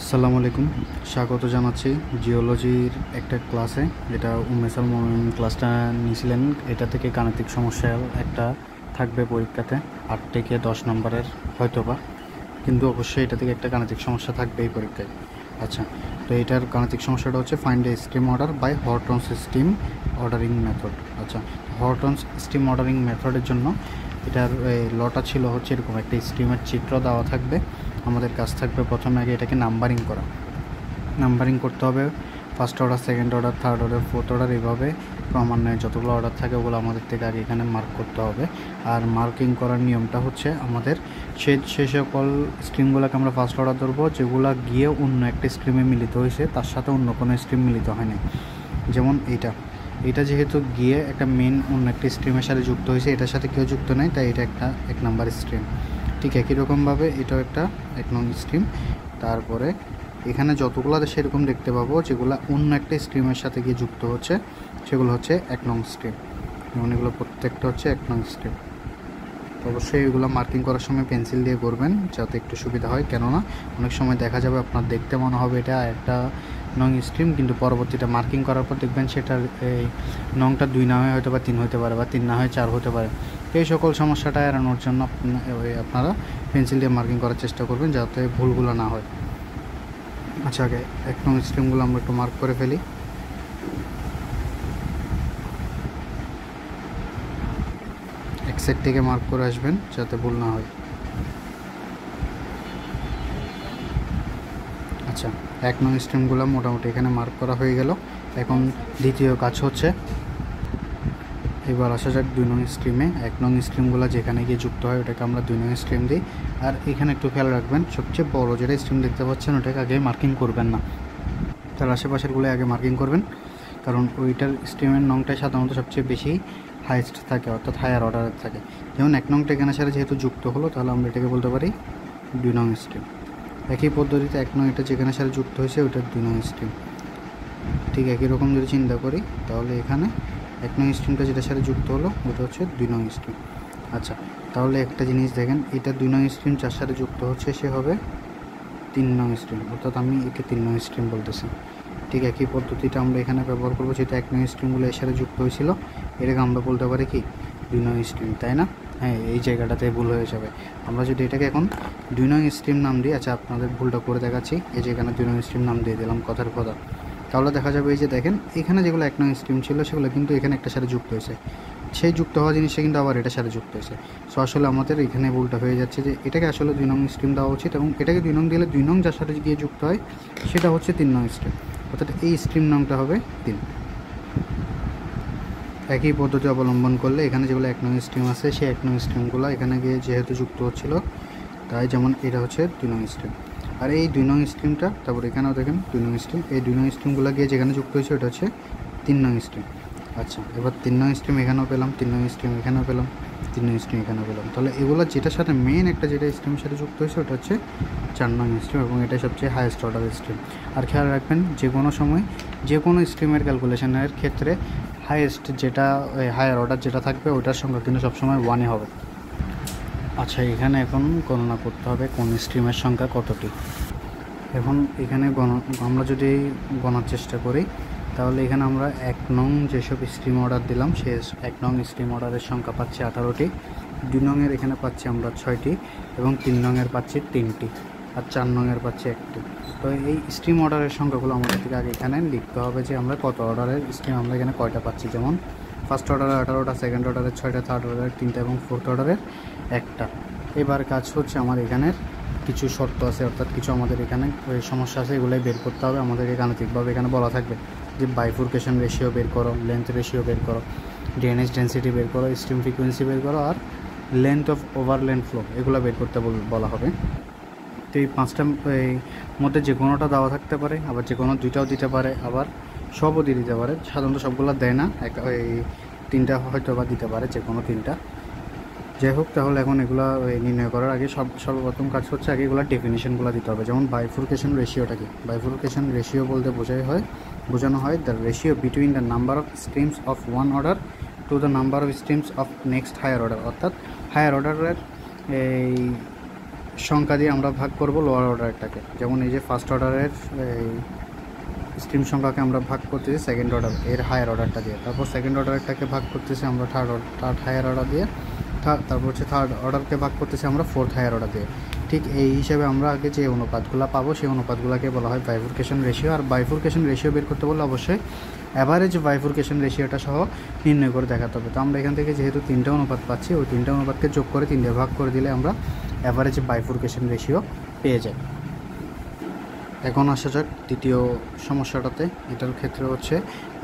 আসসালামু আলাইকুম, স্বাগত জানাচ্ছি জিওলজির একটা ক্লাসে। এটা উমেশাল মোমিন ক্লাসটা নিয়েছিলেন। এটা থেকে গাণিতিক সমস্যা একটা থাকবে পরীক্ষাতে 8 থেকে 10 নম্বরের হয়তোবা, কিন্তু অবশ্যই এটা থেকে একটা গাণিতিক সমস্যা থাকবে এই পরীক্ষায়। আচ্ছা, তো এটার গাণিতিক সমস্যাটা হচ্ছে find a stream order by Horton's stream ordering method. আচ্ছা, হর্টনস স্টিম অর্ডারিং মেথডের জন্য এটার লটা ছিল হচ্ছে এরকম একটা স্ট্রিমের চিত্র দেওয়া থাকবে। আমাদের কাজ থাকবে প্রথমে আগে এটাকে নাম্বারিং করা। নাম্বারিং করতে হবে first order, second order, third order, fourth order, এইভাবে ক্রমান্বয়ে যতগুলো অর্ডার থাকে ওগুলো আমাদের থেকে আগে এখানে মার্ক করতে হবে। আর মার্কিং করার নিয়মটা হচ্ছে আমাদের সে সকল স্ট্রিমগুলোকে আমরা ফার্স্ট অর্ডার ধরবো যেগুলো গিয়ে অন্য একটা স্ট্রিমে মিলিত হয়েছে, তার সাথে অন্য কোনো স্ট্রিম মিলিত হয়নি। যেমন এটা যেহেতু গিয়ে একটা মেন অন্য একটা স্ট্রিমের সাথে যুক্ত হয়েছে, এটার সাথে কেউ যুক্ত নেই, তাই এটা একটা 1 নাম্বার স্ট্রিম। ঠিক একই রকমভাবে এটাও একটা 1 নং স্ট্রিম। তারপরে এখানে যতগুলো সেরকম দেখতে পাবো যেগুলো অন্য একটা স্ট্রিমের সাথে গিয়ে যুক্ত হচ্ছে সেগুলো হচ্ছে 1 নং স্ট্রিম, যেমন এগুলো প্রত্যেকটা হচ্ছে 1 নং স্ট্রিম। অবশ্যই এগুলো মার্কিং করার সময় পেন্সিল দিয়ে করবেন যাতে একটু সুবিধা হয়, কেননা অনেক সময় দেখা যাবে আপনার দেখতে মনে হবে এটা একটা নং স্ট্রিম, কিন্তু পরবর্তীতে মার্কিং করার পর দেখবেন সেটার এই নংটা 2 না হয়ে হয়তো বা 3 হতে পারে, বা 3 না হয়ে 4 হতে পারে। এই সকল সমস্যাটা এড়ানোর জন্য আপনারা পেন্সিল দিয়ে মার্কিং করার চেষ্টা করবেন যাতে ভুলগুলো না হয়। আচ্ছা, আগে 1 নং স্ট্রিমগুলো আমরা একটু মার্ক করে ফেলি। এক সাইড থেকে মার্ক করে আসবেন যাতে ভুল না হয়। আচ্ছা, 1 নং স্ট্রিমগুলো মোটামুটি এখানে মার্ক করা হয়ে গেল। এখন দ্বিতীয় কাজ হচ্ছে, এবার আসা যাক 2 নং স্ট্রিমে। 1 নং স্ট্রিমগুলো যেখানে গিয়ে যুক্ত হয় ওটাকে আমরা 2 নং স্ট্রিম দিই। আর এখানে একটু খেয়াল রাখবেন, সবচেয়ে বড় যেটা স্ট্রিম দেখতে পাচ্ছেন ওটাকে আগে মার্কিং করবেন না, তার আশেপাশেরগুলো আগে মার্কিং করবেন, কারণ ওইটার স্ট্রিমের নংটাই সাধারণত সবচেয়ে বেশি হাইস্ট থাকে, অর্থাৎ হায়ার অর্ডারের থাকে। যেমন 1 নংটা এখানে সাথে যেহেতু যুক্ত হলো, তাহলে আমরা এটাকে বলতে পারি 2 নং স্ট্রিম। একই পদ্ধতিতে 1 নং এটা যেখানে সাথে যুক্ত হয়েছে ওইটার 2 নং স্ট্রিম। ঠিক একই রকম যদি চিন্তা করি তাহলে এখানে 1 নং স্ট্রিমটা যেটার সাথে যুক্ত হলো ওটা হচ্ছে 2 নং স্ট্রিম। আচ্ছা, তাহলে একটা জিনিস দেখেন, এটা 2 নং স্ট্রিম যার সাথে যুক্ত হচ্ছে সে হবে 3 নং স্ট্রিম, অর্থাৎ আমি একে 3 নং স্ট্রিম বলতেছি। ঠিক একই পদ্ধতিটা আমরা এখানে ব্যবহার করবো, যেহেতু 1 নং স্ট্রিমগুলো এর সাথে যুক্ত হয়েছিল, এটাকে আমরা বলতে পারি কি 2 নং স্ট্রিম, তাই না? হ্যাঁ, এই জায়গাটাতে ভুল হয়ে যাবে। আমরা যদি এটাকে এখন 2 নং স্ট্রিম নাম দিই, আচ্ছা আপনাদের ভুলটা করে দেখাচ্ছি, এই যে এখানে 2 নং স্ট্রিম নাম দিয়ে দিলাম কথার কথা, তাহলে দেখা যাবে এই যে দেখেন এখানে যেগুলো 1 নং স্ট্রিম ছিল সেগুলো কিন্তু এখানে একটা সাথে যুক্ত হয়েছে, সেই যুক্ত হওয়া জিনিসটা কিন্তু আবার এটার সাথে যুক্ত হয়েছে। সো আসলে আমাদের এখানে ভুলটা হয়ে যাচ্ছে যে এটাকে আসলে 2 নং স্ট্রিম দেওয়া উচিত, এবং এটাকে 2 নং দিলে 2 নং যার সাথে গিয়ে যুক্ত হয় সেটা হচ্ছে 3 নং স্ট্রিম, অর্থাৎ এই স্ট্রিম নামটা হবে 3। একই পদ্ধতি অবলম্বন করলে এখানে যেগুলো 1 নং স্ট্রিম আছে সেই 1 নং স্ট্রিমগুলো এখানে গিয়ে যেহেতু যুক্ত হচ্ছিল, তাই যেমন এটা হচ্ছে 2 নং স্ট্রিম। আর এই 2 নং স্ট্রিমটা, তারপর এখানেও দেখেন 2 নং স্ট্রিম, এই 2 নং স্ট্রিমগুলো গিয়ে যেখানে যুক্ত হয়েছে ওটা হচ্ছে 3 নং স্ট্রিম। আচ্ছা, এবার 3 নং স্ট্রিম এখানেও পেলাম, 3 নং স্ট্রিম এখানেও পেলাম, 3 নং স্ট্রিম এখানেও পেলাম। তাহলে এগুলো যেটার সাথে মেন একটা যেটা স্ট্রিমের সাথে যুক্ত হয়েছে ওটা হচ্ছে 4 নং স্ট্রিম, এবং এটাই সবচেয়ে হাইয়েস্ট অর্ডারের স্ট্রিম। আর খেয়াল রাখবেন, যে কোনো সময় যে কোনো স্ট্রিমের ক্যালকুলেশনের ক্ষেত্রে হাইয়েস্ট যেটা হায়ার অর্ডার যেটা থাকবে ওটার সংখ্যা কিন্তু সবসময় 1-ই হবে। আচ্ছা, এখানে এখন গণনা করতে হবে কোন স্ট্রিমের সংখ্যা কতটি। এখন এখানে আমরা যদি গণার চেষ্টা করি তাহলে এখানে আমরা 1 নং যেসব স্ট্রিম অর্ডার দিলাম সে 1 নং স্ট্রিম অর্ডারের সংখ্যা পাচ্ছি 18টি, 2 নংয়ের এখানে পাচ্ছি আমরা 6টি, এবং 3 নংয়ের পাচ্ছি 3টি, আর 4 নংয়ের পাচ্ছি 1টি। তো এই স্ট্রিম অর্ডারের সংখ্যাগুলো আমাদের থেকে আগে এখানে লিখতে হবে যে আমরা কত অর্ডারের স্ট্রিম আমরা এখানে কয়টা পাচ্ছি। যেমন ফার্স্ট অর্ডারে 18টা, সেকেন্ড অর্ডারের 6টা, থার্ড অর্ডারের 3টা, এবং ফোর্থ অর্ডারের 1টা। এবার কাজ হচ্ছে আমার এখানের কিছু শর্ত আছে, অর্থাৎ কিছু আমাদের এখানে সমস্যা আছে, এগুলোই বের করতে হবে আমাদেরকে গাণিতিকভাবে। এখানে বলা থাকবে যে বাইফুরকেশন রেশিও বের করো, লেন্থ রেশিও বের করো, ড্রেনেজ ডেন্সিটি বের করো, স্ট্রিম ফ্রিকোয়েন্সি বের করো, আর লেন্থ অফ ওভারল্যান্ড ফ্লো, এগুলো বের করতে বলা হবে। তো এই 5টার মধ্যে যে কোনোটা দেওয়া থাকতে পারে, আবার যে কোনো 2টাও দিতে পারে, আবার সবও দিয়ে দিতে পারে। সাধারণত সবগুলো দেয় না, এই 3টা হয়তো বা দিতে পারে, যে কোনো 3টা। যাই হোক, তাহলে এখন এগুলো নির্ণয় করার আগে সর্বপ্রথম কাজ হচ্ছে আগে এগুলোর ডেফিনেশনগুলো দিতে হবে। যেমন বাইফুরকেশন রেশিওটা কি? বাইফুরকেশন রেশিও বলতে বোঝানো হয় the ratio between the number of streams of one order to the number of streams of next higher order, অর্থাৎ হায়ার অর্ডারের এই সংখ্যা দিয়ে আমরা ভাগ করব লোয়ার অর্ডারটাকে। যেমন এই যে ফার্স্ট অর্ডারের এই স্ট্রিম সংখ্যাকে আমরা ভাগ করতেছি সেকেন্ড অর্ডার এর হায়ার অর্ডারটা দিয়ে, তারপর সেকেন্ড অর্ডারটাকে ভাগ করতেছি আমরা থার্ড হায়ার অর্ডার দিয়ে, তারপর হচ্ছে থার্ড অর্ডারকে ভাগ করতেছি আমরা ফোর্থ হায়ার অর্ডার দিয়ে। ঠিক এই হিসাবে আমরা আগে যে অনুপাতগুলো পাবো সেই অনুপাতগুলোকে বলা হয় বাইফুরকেশন রেশিও। আর বাইফুরকেশন রেশিও বের করতে বললে অবশ্যই অ্যাভারেজ বাইফুরকেশন রেশিওটা সহ নির্ণয় করে দেখাতে হবে। তো আমরা এখান থেকে যেহেতু 3টা অনুপাত পাচ্ছি, ওই 3টা অনুপাতকে যোগ করে 3 দিয়ে ভাগ করে দিলে আমরা অ্যাভারেজ বাইফুরকেশন রেশিও পেয়ে যাই। এখন আসা যাক দ্বিতীয় সমস্যাটাতে। এটার ক্ষেত্রে হচ্ছে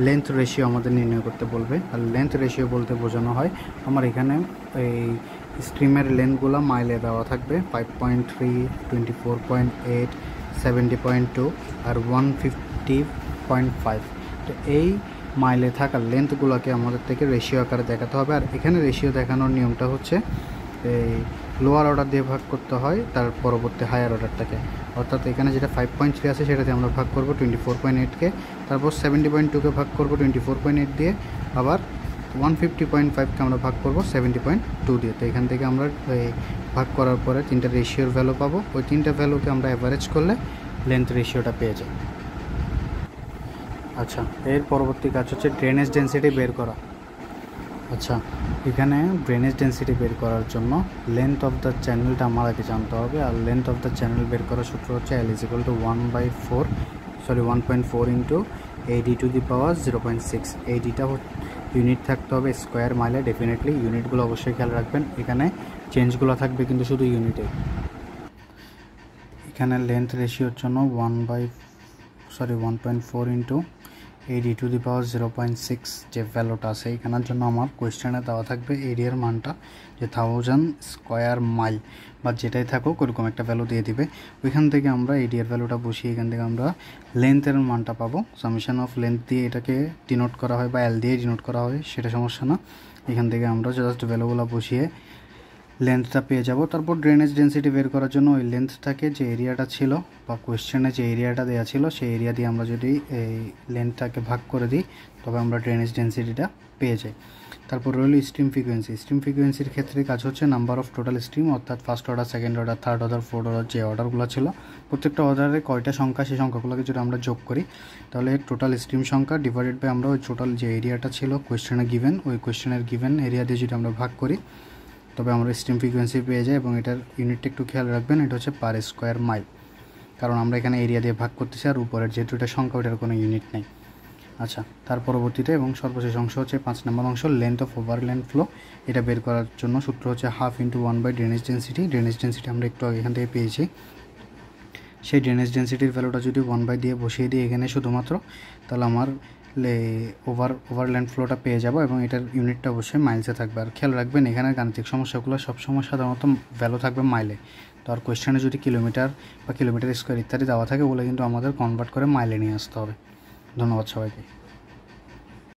লেন্থ রেশিও আমাদের নির্ণয় করতে বলবে। আর লেন্থ রেশিও বলতে বোঝানো হয় আমার এখানে এই স্ট্রিমের লেন্থগুলো মাইলে দেওয়া থাকবে 5.3, 24.8, 70.2 আর 150.5। তো এই মাইলে থাকা লেন্থগুলোকে আমাদের থেকে রেশিও আকারে দেখাতে হবে। আর এখানে রেশিও দেখানোর নিয়মটা হচ্ছে এই লোয়ার অর্ডার দিয়ে ভাগ করতে হয় তার পরবর্তী হায়ার অর্ডারটাকে। অর্থাৎ এখানে যেটা 5.3 আছে সেটাতে আমরা ভাগ করব 24.8কে, তারপর 70.2কে ভাগ করব 24.8 দিয়ে, আবার 150.5কে আমরা ভাগ করব 70.2 দিয়ে। তো এখান থেকে আমরা ভাগ করার পরে 3টা রেশিওর ভ্যালু পাবো। ওই 3টা ভ্যালুকে আমরা অ্যাভারেজ করলে লেন্থ রেশিওটা পেয়ে যাই। আচ্ছা, এর পরবর্তী কাজ হচ্ছে ড্রেনেজ ডেন্সিটি বের করা। আচ্ছা, এখানে ড্রেনেজ ডেন্সিটি বের করার জন্য লেন্থ অফ দ্য চ্যানেলটা আমার আগে জানতে হবে। আর লেন্থ অফ দ্য চ্যানেল বের করার সূত্র হচ্ছে L=1.4 ইন্টু AD⁴ 0.6। ইউনিট থাকতে হবে স্কোয়ার মাইলে, ডেফিনেটলি ইউনিটগুলো অবশ্যই খেয়াল রাখবেন। এখানে চেঞ্জগুলো থাকবে কিন্তু শুধু ইউনিটে। এখানে লেন্থ রেশিওর জন্য 1.4 ইন্টু AD⁴ 0.6 যে ভ্যালুটা আছে এখানের জন্য আমার কোয়েশ্চেনে দেওয়া থাকবে এরিয়ার মানটা যে 1000 স্কোয়ার মাইল বা যেটাই থাকুক ওরকম একটা ভ্যালু দিয়ে দিবে। ওইখান থেকে আমরা এরিয়ার ভ্যালুটা বসিয়ে এখান থেকে আমরা লেন্থের মানটা পাবো। সামেশন অফ লেন্থ দিয়ে এটাকে ডিনোট করা হয় বা এল দিয়ে ডিনোট করা হয়, সেটা সমস্যা না। এখান থেকে আমরা জাস্ট ভ্যালুগুলো বসিয়ে লেন্থটা পেয়ে যাব। তারপর ড্রেনেজ ডেন্সিটি বের করার জন্য ওই লেন্থটাকে যে এরিয়াটা ছিল বা কোয়েশ্চেনে যে এরিয়াটা দেওয়া ছিল সেই এরিয়া দিয়ে আমরা যদি এই লেন্থটাকে ভাগ করে দিই তবে আমরা ড্রেনেজ ডেন্সিটিটা পেয়ে যাই। তারপর রইল স্ট্রিম ফ্রিকোয়েন্সি। স্ট্রিম ফ্রিকোয়েন্সির ক্ষেত্রে কাজ হচ্ছে নাম্বার অফ টোটাল স্ট্রিম, অর্থাৎ first order, second order, third order, fourth order যে অর্ডারগুলো ছিল প্রত্যেকটা অর্ডারে কয়টা সংখ্যা, সেই সংখ্যাগুলোকে যদি আমরা যোগ করি তাহলে টোটাল স্ট্রিম সংখ্যা ডিভাইডেড বাই আমরা ওই টোটাল যে এরিয়াটা ছিল কোয়েশ্চেনে গিভেন, ওই কোয়েশ্চেনের গিভেন এরিয়া দিয়ে যদি আমরা ভাগ করি তবে আমরা স্ট্রিম ফ্রিকোয়েন্সি পেয়ে যাই। এবং এটার ইউনিটটা একটু খেয়াল রাখবেন, এটা হচ্ছে পার স্কোয়ার মাইল, কারণ আমরা এখানে এরিয়া দিয়ে ভাগ করতেছি আর উপরের যেহেতু এটা সংখ্যা ওটার কোনো ইউনিট নেই। আচ্ছা, তার পরবর্তীতে এবং সর্বশেষ অংশ হচ্ছে 5 নম্বর অংশ লেন্থ অফ ওভারল্যান্ড ফ্লো। এটা বের করার জন্য সূত্র হচ্ছে 1/2 × 1 ড্রেনেজ ডেন্সিটি। ড্রেনেজ ডেন্সিটি আমরা একটু আগে এখান থেকে পেয়েছি। সেই ড্রেনেজ ডেন্সিটির ভ্যালুটা যদি 1/2 দিয়ে বসিয়ে দিই এখানে শুধুমাত্র, তাহলে আমার ওভারল্যান্ড ফ্লোটা পেয়ে যাব এবং এটার ইউনিটটা অবশ্যই মাইলসে থাকবে। আর খেয়াল রাখবেন এখানে গাণিতিক সমস্যাগুলো সবসময় সাধারণত ভ্যালু থাকবে মাইলে। তো আর কোয়েশ্চেনে যদি কিলোমিটার বা কিলোমিটার স্কোয়ার ইত্যাদি দেওয়া থাকে বলে কিন্তু আমাদের কনভার্ট করে মাইলে নিয়ে আসতে হবে। ধন্যবাদ সবাইকে।